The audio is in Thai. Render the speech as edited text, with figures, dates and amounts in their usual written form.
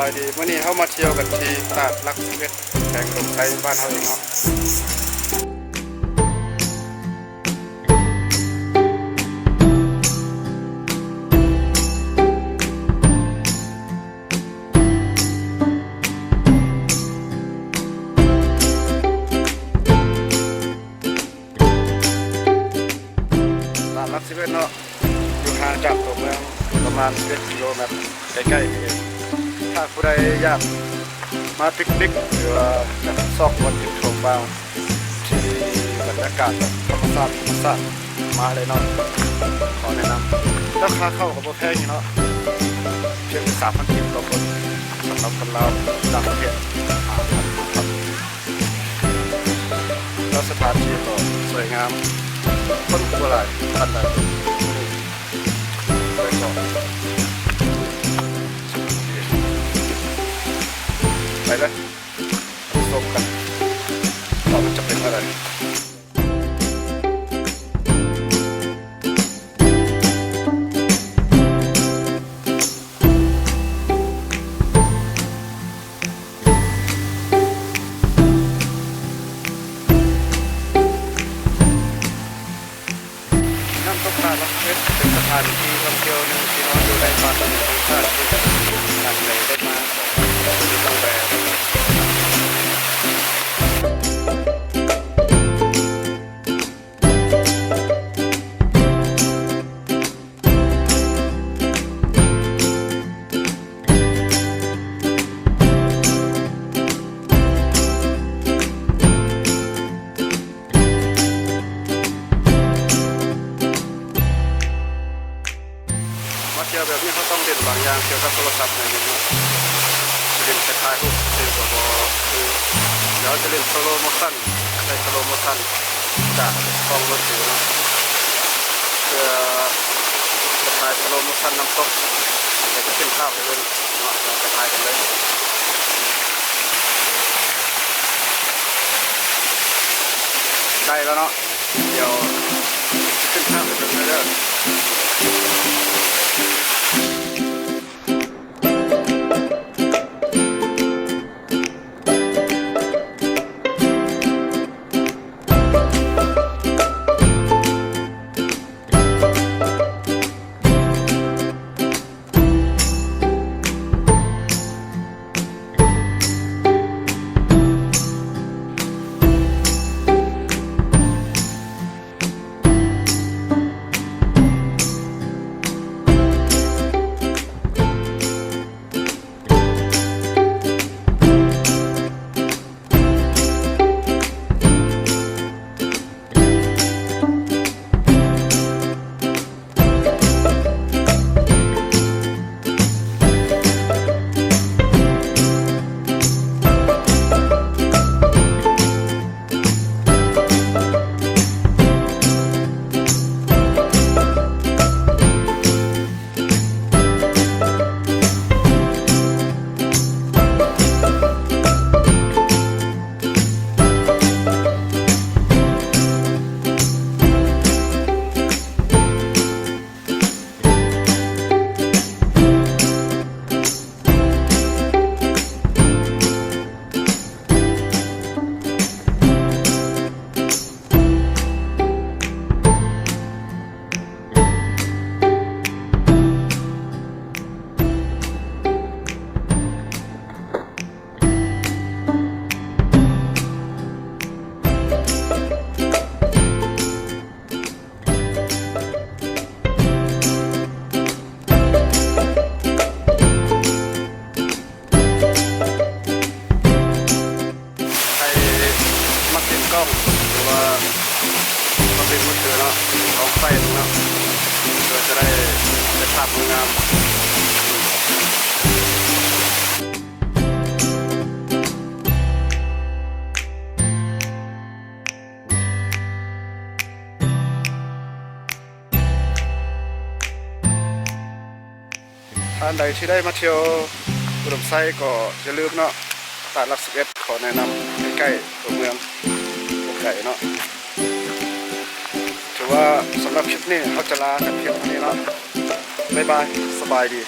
ายดีเมื่อนี้เขามาเที่ยวกันที่ตลาดลักษิเวชแข่งลงไทยบ้านเขาเองเนาะตลาดลักษิเวชเนาะอยู่ห่างจากตัวเมืองประมาณ11 กิโลเมตรใกล้ๆเองถ้าผู้ใดอยากมาปิกนิกหรือว่าจะซอกวันหยุดชมวิวที่บรรยากาศแบบธรรมชาติมาเลยเนาะขอแนะนำราคาเข้ากับโบแพงเนาะเพียง3,000 กิโลต่อคนสำหรับคนลาวต่างประเทศครับแล้วสถานที่ก็สวยงามคนกลุ่มอะไรท่านใดไปเลยชมกันว่ามันจะเป็นอะไรน้ำตกตาลักเพชรเป็นสถานที่ท่องเที่ยวหนึ่งที่น้องอยู่ในป่าตะลุยชาติที่อยากเลยได้มาที่ต้องแปลมาเที่ยวแบบนี้เขาต้องเรียนบางอย่างเกี่ยวกับโทรศัพท์ในนี้จะเรียนถ่ายรูปคือเดี๋ยวจะเรียนสโลโมชั่นใช้สโลโมชั่นจากกล้องรถถือเนาะเพื่อจะถ่ายสโลโมชั่นน้ำตกเดี๋ยวจะขึ้นภาพไปเลยเนาะเราจะถ่ายกันเลยได้แล้วเนาะเดี๋ยวขึ้นภาพไปเลยเด้อกล้องหรือว่าเขาเป็นมือถือเนาะเขาไฟเนาะเพื่อจะได้ภาพงามท่านใดที่ได้มาเที่ยวอุดมไซก็อย่าลืมเนาะตลาดลักษิเวชขอแนะนำใกล้ๆตัวเมืองไก่เนาะถือว่าสำหรับคลิปนี้เขาจะลากันเพียงเท่านี้เนาะบ๊ายบายสบายดี